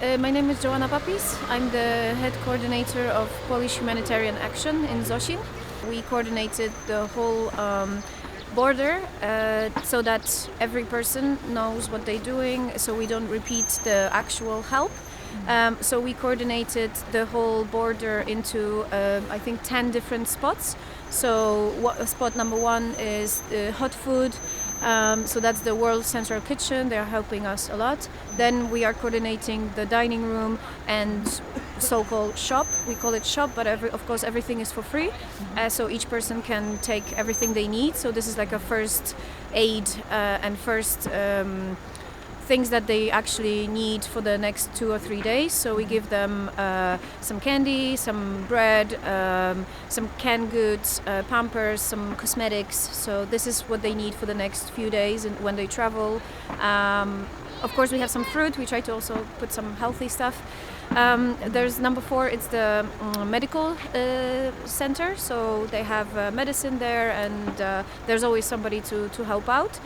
My name is Joanna Papis. I'm the head coordinator of Polish Humanitarian Action in Zosin. We coordinated the whole border so that every person knows what they're doing, so we don't repeat the actual help. So we coordinated the whole border into, I think, 10 different spots. So spot number one is hot food. So that's the World Central Kitchen. They're helping us a lot. Then we are coordinating the dining room and so-called shop. We call it shop, but of course everything is for free. So each person can take everything they need. So this is like a first aid and first things that they actually need for the next 2 or 3 days. So we give them some candy, some bread, some canned goods, Pampers, some cosmetics. So this is what they need for the next few days and when they travel. Of course, we have some fruit. We try to also put some healthy stuff. There's number 4, it's the medical center. So they have medicine there, and there's always somebody to help out.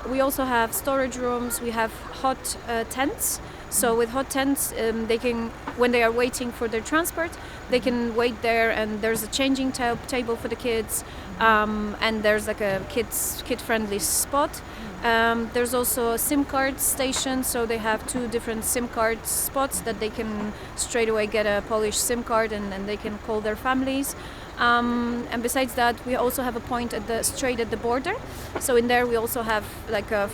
We also have storage rooms. We have hot tents. So with hot tents, they can, when they are waiting for their transport, they can wait there, and there's a changing table for the kids, and there's like a kid-friendly spot. There's also a SIM card station, so they have 2 different SIM card spots that they can straight away get a Polish SIM card, and they can call their families. And besides that, we also have a point straight at the border. So in there we also have like a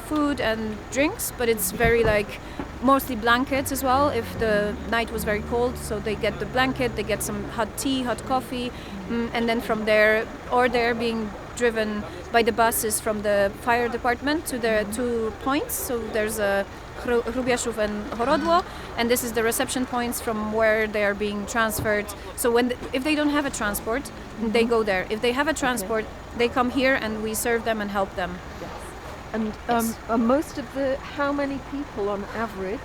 food and drinks, but it's very like mostly blankets as well if the night was very cold. So they get the blanket, they get some hot tea, hot coffee, and then from there, or they're being driven by the buses from the fire department to the 2 points. So there's a Hrubieszów and Horodło, and this is the reception points from where they are being transferred. So if they don't have a transport, they go there. If they have a transport, they come here and we serve them and help them. And how many people on average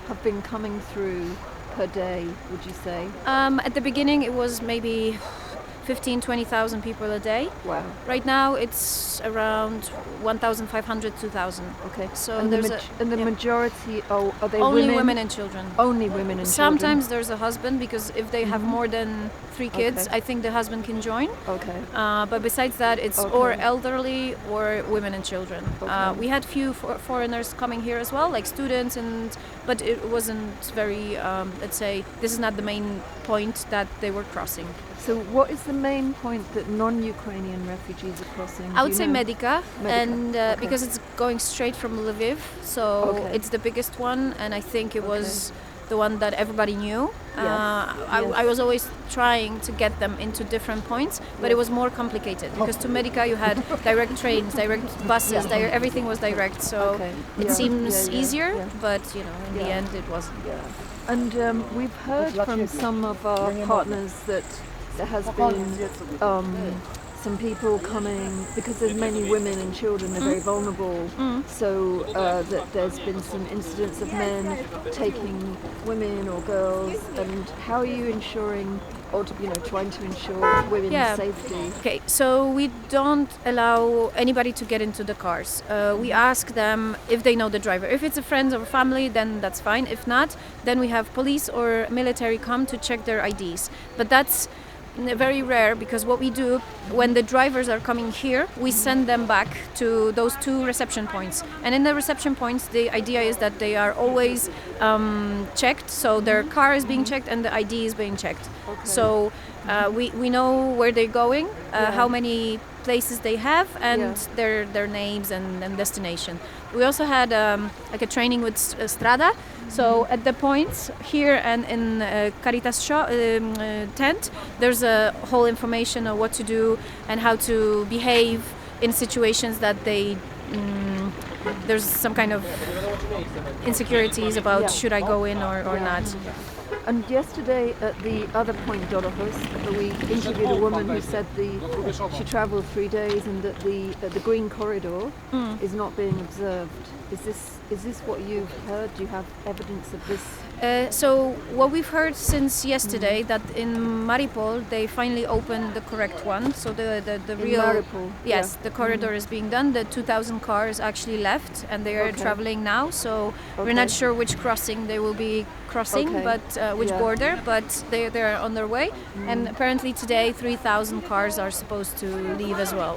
have been coming through per day, would you say? At the beginning it was maybe 20,000 people a day. Wow. Right now it's around 1,500, 2,000. Okay. So and there's the majority, are they only women and children. Only women and Sometimes children. There's a husband, because if they have more than 3 kids, Okay. I think the husband can join. Okay. But besides that, it's or elderly or women and children. Okay. We had few foreigners coming here as well, like students, but it wasn't very, let's say, this is not the main point that they were crossing. So what is the main point that non-Ukrainian refugees are crossing? I would say Medica, and Okay. because it's going straight from Lviv, so Okay. it's the biggest one, and I think it was the one that everybody knew. Yes. I was always trying to get them into different points, but it was more complicated because to Medica you had direct trains, direct buses, everything was direct, so it seems easier, but in the end it wasn't. Yeah. And we've heard from some of our partners that there has been some people coming, because there's many women and children, they're very vulnerable, so that there's been some incidents of men taking women or girls. And how are you ensuring, or trying to ensure women's safety? Okay, so we don't allow anybody to get into the cars. We ask them if they know the driver. If it's a friend or family, then that's fine. If not, then we have police or military come to check their IDs. But that's very rare, because what we do when the drivers are coming here, we send them back to those 2 reception points. And in the reception points, the idea is that they are always checked. So their car is being checked and the ID is being checked. Okay. So we know where they're going, how many places they have, and their names and destination. We also had like a training with Strada. So at the points here and in Caritas tent, there's a whole information of what to do and how to behave in situations that there's some kind of insecurities about should I go in or not. And yesterday at the other point, Dolorhus, we interviewed a woman who said she travelled 3 days and that the green corridor is not being observed. Is this Is this what you've heard? Do you have evidence of this? So what we've heard since yesterday, that in Mariupol they finally opened the correct one. So the In real Mariupol, yes, yeah. the corridor is being done. The 2,000 cars actually left, and they are Okay. traveling now. So we're Okay. not sure which crossing they will be crossing, Okay. but which Yeah. border. But they are on their way. And apparently today 3,000 cars are supposed to leave as well.